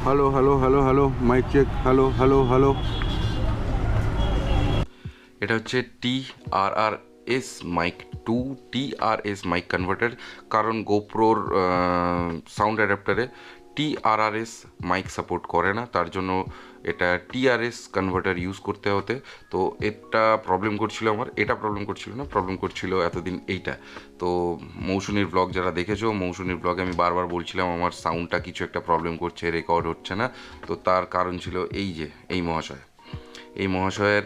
Hello hello hello hello mic check, hello hello hello. এটা হচ্ছে TRRS mic 2, TRS mic converter. কারণ গোপ্রোর sound অ্যাডাপ্টারে TRRS মাইক সাপোর্ট করে না, তার জন্য এটা TRS কনভার্টার ইউজ করতে হতে। তো এটা প্রবলেম করছিল আমার, এটা প্রবলেম করছিল না, প্রবলেম করছিল এতদিন এইটা। তো মৌসুমীর ব্লগ যারা দেখেছো, মৌসুমীর ব্লগে আমি বারবার বলছিলাম আমার সাউন্ডটা কিছু একটা প্রবলেম করছে, রেকর্ড হচ্ছে না। তো তার কারণ ছিল এই মহাশয়ের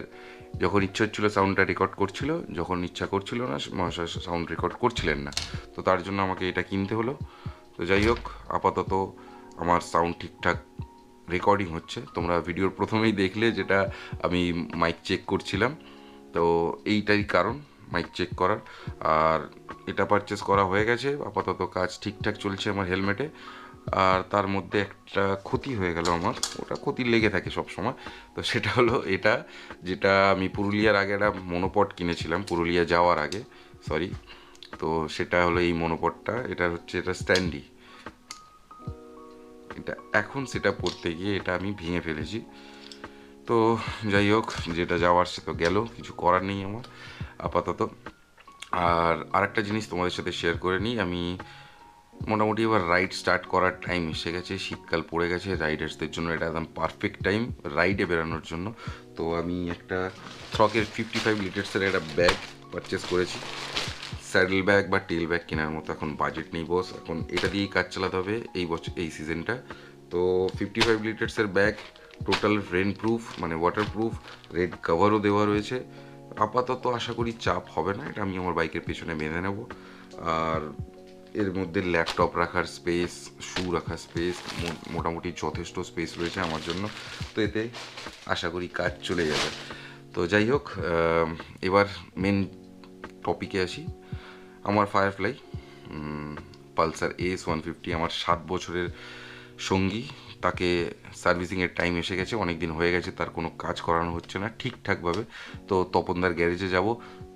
যখন ইচ্ছা হচ্ছিল সাউন্ডটা রেকর্ড করছিল, যখন ইচ্ছা করছিল না মহাশয় সাউন্ড রেকর্ড করছিলেন না। তো তার জন্য আমাকে এটা কিনতে হলো। তো যাই হোক, আপাতত আমার সাউন্ড ঠিকঠাক রেকর্ডিং হচ্ছে। তোমরা ভিডিওর প্রথমেই দেখলে যেটা আমি মাইক চেক করছিলাম, তো এইটাই কারণ মাইক চেক করার। আর এটা পারচেস করা হয়ে গেছে, আপাতত কাজ ঠিকঠাক চলছে আমার হেলমেটে। আর তার মধ্যে একটা ক্ষতি হয়ে গেল আমার, ওটা ক্ষতি লেগে থাকে সব সময়। তো সেটা হলো এটা, যেটা আমি পুরুলিয়ার আগে একটা মনোপড কিনেছিলাম, পুরুলিয়া যাওয়ার আগে, সরি। তো সেটা হলো এই মনোপডটা, এটা হচ্ছে এটা স্ট্যান্ডি। এটা এখন সেটা পড়তে গিয়ে এটা আমি ভেঙে ফেলেছি। তো যাই হোক, যেটা যাওয়ার সে তো গেল, কিছু করার নেই আমার আপাতত। আর আরেকটা জিনিস তোমাদের সাথে শেয়ার করে নিই, আমি মোটামুটি এবার রাইড স্টার্ট করার টাইম এসে গেছে। শীতকাল পড়ে গেছে, রাইডার্সদের জন্য এটা একদম পারফেক্ট টাইম রাইডে বেরানোর জন্য। তো আমি একটা থ্রকের 55 লিটার্সের একটা ব্যাগ পারচেস করেছি। স্যাডেল ব্যাগ বা টেল ব্যাগ কেনার মতো এখন বাজেট নেই বস, এখন এটা দিয়েই কাজ চালাতে হবে এই সিজনটা। তো 55 লিটার্সের ব্যাগ, টোটাল রেন প্রুফ মানে ওয়াটার প্রুফ, রেড কভারও দেওয়া রয়েছে। আপাতত আশা করি চাপ হবে না, এটা আমি আমার বাইকের পেছনে বেঁধে নেব। আর এর মধ্যে ল্যাপটপ রাখার স্পেস, শু রাখার স্পেস, মোটামুটি যথেষ্ট স্পেস রয়েছে আমার জন্য। তো এতে আশা করি কাজ চলে যাবে। তো যাই হোক, এবার মেন টপিকে আসি। আমার ফায়ারফ্লাই পালসার AS150 আমার 7 বছরের সঙ্গী, তাকে সার্ভিসিংয়ের টাইম এসে গেছে, অনেক দিন হয়ে গেছে, তার কোনো কাজ করানো হচ্ছে না ঠিকঠাকভাবে। তো তপনদার গ্যারেজে যাব।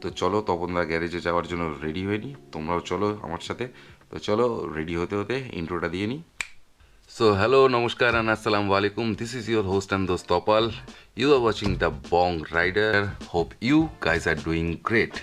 তো চলো তপনদার গ্যারেজে যাওয়ার জন্য রেডি হয়ে নিই, তোমরাও চলো আমার সাথে। তো চলো রেডি হতে হতে ইন্ট্রোটা দিয়ে নিই। So hello, namaskar and assalamu alaikum. This is your host and host Tapal. You are watching the Bong Rider. Hope you guys are doing great.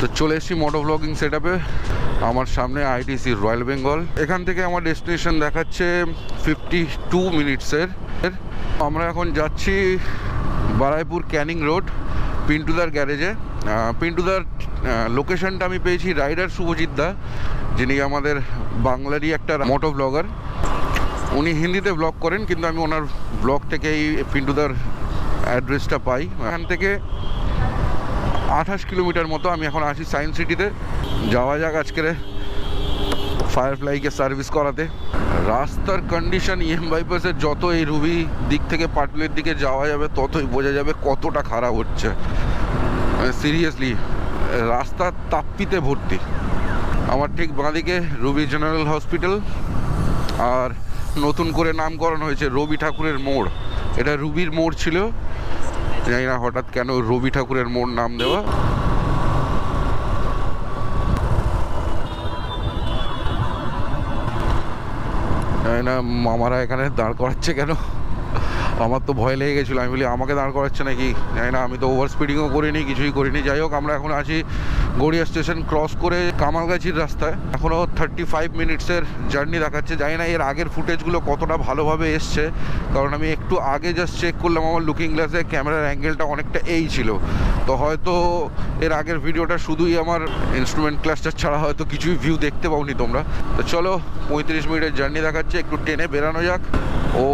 তো চলে এসেছি মোটো ব্লগিং সেট আপে। আমার সামনে ITC রয়্যাল বেঙ্গল, এখান থেকে আমার ডেস্টিনেশন দেখাচ্ছে 52 মিনিটসের। আমরা এখন যাচ্ছি বারাইপুর ক্যানিং রোড পিন্টুদার গ্যারেজে। পিন্টুদার লোকেশনটা আমি পেয়েছি রাইডার শুভজিৎ দা, যিনি আমাদের বাংলারই একটা মোটো ব্লগার। উনি হিন্দিতে ব্লগ করেন, কিন্তু আমি ওনার ব্লগ থেকেই পিন্টুদার অ্যাড্রেসটা পাই। এখান থেকে 28 কিলোমিটার মতো। আমি এখন আছি সায়েন্স সিটিতে। যাওয়া যাক আজকের ফায়ারফ্লাইকে সার্ভিস করাতে। রাস্তার কন্ডিশন বাইপাসের যত এই রুবি দিক থেকে পাটুলের দিকে যাওয়া যাবে ততই বোঝা যাবে কতটা খারাপ হচ্ছে। সিরিয়াসলি রাস্তা তাপ্পিতে ভর্তি। আমার ঠিক বাঁদিকে রুবি জেনারেল হসপিটাল, আর নতুন করে নামকরণ হয়েছে রবি ঠাকুরের মোড়। এটা রুবির মোড় ছিল, জানি না হঠাৎ কেন রবি ঠাকুরের মোড় নাম দেওয়া। জানি না মামারা এখানে দাঁড় করাচ্ছে কেন, আমার তো ভয় লেগে গেছিলো, আমি বলি আমাকে দাঁড় করাচ্ছে নাকি, জানি না, আমি তো ওভার স্পিডিংও করিনি, কিছুই করিনি। যাই হোক, আমরা এখন আছি গড়িয়া স্টেশন ক্রস করে কামালগাছির রাস্তায়। এখনও 35 মিনিটসের জার্নি দেখাচ্ছে। জানি না এর আগের ফুটেজগুলো কতটা ভালোভাবে এসছে, কারণ আমি একটু আগে জাস্ট চেক করলাম আমার লুকিং গ্লাসে, ক্যামেরার অ্যাঙ্গেলটা অনেকটা এই ছিল। তো হয়তো এর আগের ভিডিওটা শুধুই আমার ইনস্ট্রুমেন্ট ক্লাসটা ছাড়া হয়তো কিছুই ভিউ দেখতে পাওনি তোমরা। তো চলো, 35 মিনিটের জার্নি দেখাচ্ছে, একটু টেনে বেরানো যাক। ও,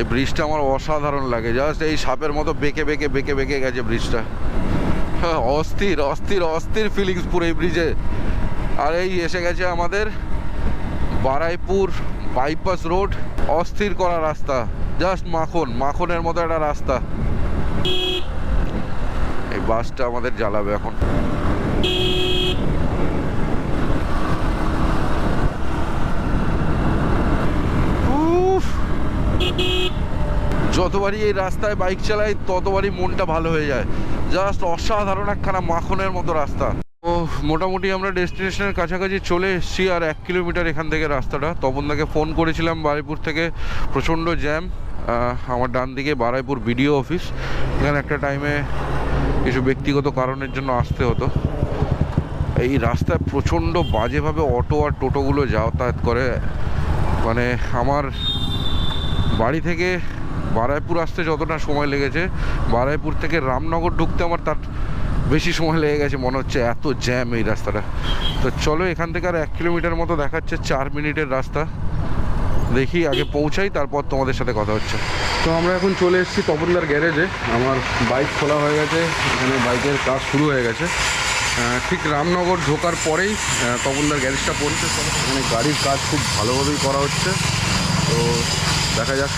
এই ব্রিজটা আমার অসাধারণ লাগে, জাস্ট এই সাপের মতো বেঁকে বেঁকে বেঁকে বেঁকে গেছে ব্রিজটা। হ্যাঁ, অস্থির অস্থির অস্থির ফিলিংস পুরো এই ব্রিজে। আর এই এসে গেছে আমাদের বারাইপুর বাইপাস রোড, অস্থির করা রাস্তা, জাস্ট মাখন, মাখনের মতো একটা রাস্তা। এই বাসটা আমাদের জ্বালাবে এখন। যতবারই এই রাস্তায় বাইক চালাই ততবারই মনটা ভালো হয়ে যায়, জাস্ট অসাধারণ একখানা মাখনের মতো রাস্তা। ও, মোটামুটি আমরা ডেস্টিনেশনের কাছাকাছি চলে এসেছি, আর 1 কিলোমিটার এখান থেকে রাস্তাটা। তপনদাকে ফোন করেছিলাম বারুইপুর থেকে, প্রচণ্ড জ্যাম। আমার ডান দিকে বারুইপুর বিডিও অফিস, এখানে একটা টাইমে কিছু ব্যক্তিগত কারণের জন্য আসতে হতো। এই রাস্তায় প্রচণ্ড বাজেভাবে অটো আর টোটোগুলো যাতায়াত করে। মানে আমার বাড়ি থেকে বারুইপুর আসতে যতটা সময় লেগেছে, বারুইপুর থেকে রামনগর ঢুকতে আমার তার বেশি সময় লেগে গেছে মনে হচ্ছে, এত জ্যাম এই রাস্তাটা। তো চলো, এখান থেকে আর 1 কিলোমিটার মতো দেখাচ্ছে, 4 মিনিটের রাস্তা। দেখি আগে পৌঁছাই, তারপর তোমাদের সাথে কথা হচ্ছে। তো আমরা এখন চলে এসেছি তপনদার গ্যারেজে। আমার বাইক খোলা হয়ে গেছে, এখানে বাইকের কাজ শুরু হয়ে গেছে। ঠিক রামনগর ঢোকার পরেই তপনদার গ্যারেজটা পড়ছে। এখানে গাড়ির কাজ খুব ভালোভাবেই করা হচ্ছে, তো দেখা যাক।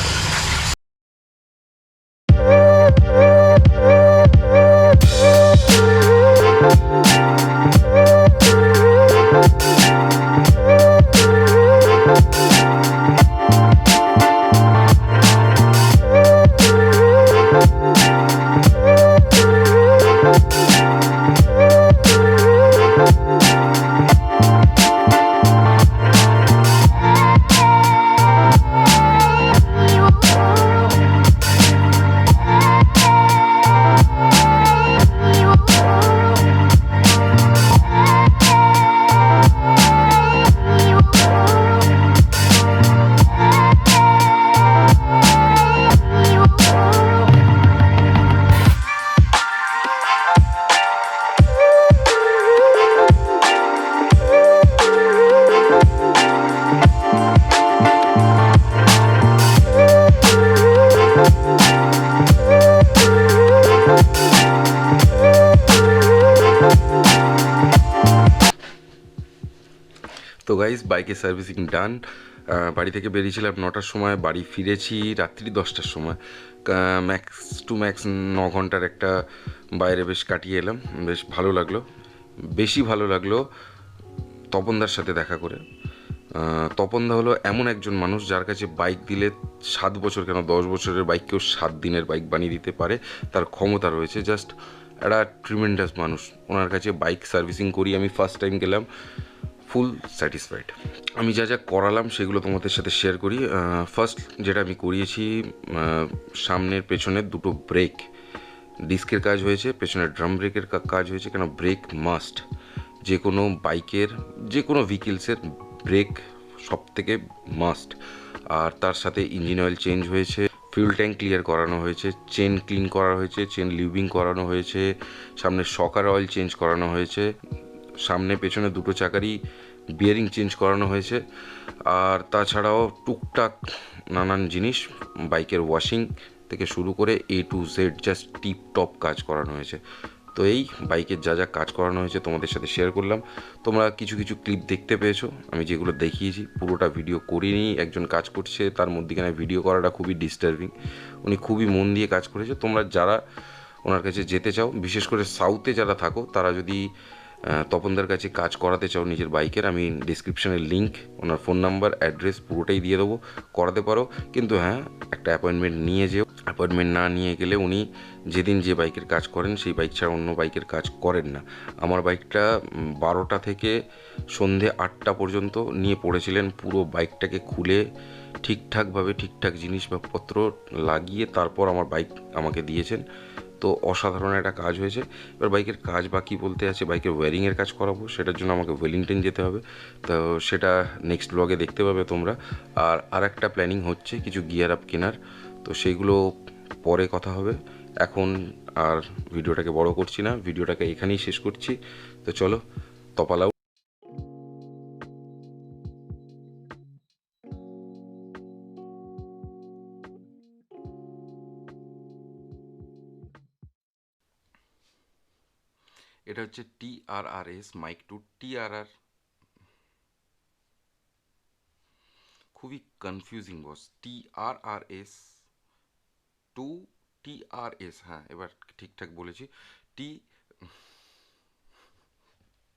তো গাইজ, বাইকের সার্ভিসিং ডান। বাড়ি থেকে বেরিয়েছিলাম 9টার সময়, বাড়ি ফিরেছি রাত্রি 10টার সময়। ম্যাক্স টু ম্যাক্স 9 ঘন্টার একটা বাইরে বেশ কাটিয়ে এলাম। বেশ ভালো লাগলো, বেশি ভালো লাগলো তপনদার সাথে দেখা করে। তপনদা হলো এমন একজন মানুষ যার কাছে বাইক দিলে 7 বছর কেন 10 বছরের বাইককেও 7 দিনের বাইক বানিয়ে দিতে পারে, তার ক্ষমতা রয়েছে। জাস্ট একটা ট্রিমেন্ডাস মানুষ। ওনার কাছে বাইক সার্ভিসিং করি আমি, ফার্স্ট টাইম গেলাম, ফুল স্যাটিসফাইড। আমি যা যা করালাম সেগুলো তোমাদের সাথে শেয়ার করি। ফার্স্ট যেটা আমি করিয়েছি, সামনের পেছনের দুটো ব্রেক ডিস্কের কাজ হয়েছে, পেছনের ড্রাম ব্রেকের কাজ হয়েছে। কেন ব্রেক মাস্ট, যে কোনো বাইকের যে কোনো ভেহিকেলসের ব্রেক সব থেকে মাস্ট। আর তার সাথে ইঞ্জিন অয়েল চেঞ্জ হয়েছে, ফিউল ট্যাঙ্ক ক্লিয়ার করানো হয়েছে, চেন ক্লিন করা হয়েছে, চেন লিউবিং করানো হয়েছে, সামনে শকার অয়েল চেঞ্জ করানো হয়েছে, সামনে পেছনে দুটো চাকারই বিয়ারিং চেঞ্জ করানো হয়েছে। আর তাছাড়াও টুকটাক নানান জিনিস, বাইকের ওয়াশিং থেকে শুরু করে A to Z just tip top কাজ করানো হয়েছে। তো এই বাইকের যা যা কাজ করানো হয়েছে তোমাদের সাথে শেয়ার করলাম। তোমরা কিছু কিছু ক্লিপ দেখতে পেয়েছো, আমি যেগুলো দেখিয়েছি পুরোটা ভিডিও করিনি। একজন কাজ করছে, তার মধ্যেখানে ভিডিও করাটা খুবই ডিস্টার্বিং। উনি খুবই মন দিয়ে কাজ করেছে। তোমরা যারা ওনার কাছে যেতে চাও, বিশেষ করে সাউথে যারা থাকো, তারা যদি তপনদার কাছে কাজ করাতে চাও নিজের বাইকের, আমি ডিসক্রিপশানে লিঙ্ক, ওনার ফোন নাম্বার, অ্যাড্রেস পুরোটাই দিয়ে দেবো, করাতে পারো। কিন্তু হ্যাঁ, একটা অ্যাপয়েন্টমেন্ট নিয়ে যেও। অ্যাপয়েন্টমেন্ট না নিয়ে গেলে উনি যেদিন যে বাইকের কাজ করেন সেই বাইক ছাড়া অন্য বাইকের কাজ করেন না। আমার বাইকটা 12টা থেকে সন্ধে 8টা পর্যন্ত নিয়ে পড়েছিলেন, পুরো বাইকটাকে খুলে ঠিকঠাকভাবে ঠিকঠাক জিনিসপত্র লাগিয়ে তারপর আমার বাইক আমাকে দিয়েছেন। তো অসাধারণ একটা কাজ হয়েছে। এবার বাইকের কাজ বাকি বলতে আছে, বাইকের ওয়্যারিংয়ের কাজ করাবো, সেটার জন্য আমাকে ওয়েলিংটন যেতে হবে। তো সেটা নেক্সট ব্লগে দেখতে পাবে তোমরা। আর একটা প্ল্যানিং হচ্ছে কিছু গিয়ার আপ কেনার, তো সেইগুলো পরে কথা হবে। এখন আর ভিডিওটাকে বড় করছি না, ভিডিওটাকে এখানেই শেষ করছি। তো চলো, তপালাও। এটা হচ্ছে TRRS মাইক টু TRR। খুবই কনফিউজিং বস, TRRS টু TRS, হ্যাঁ এবার ঠিকঠাক বলেছি। টি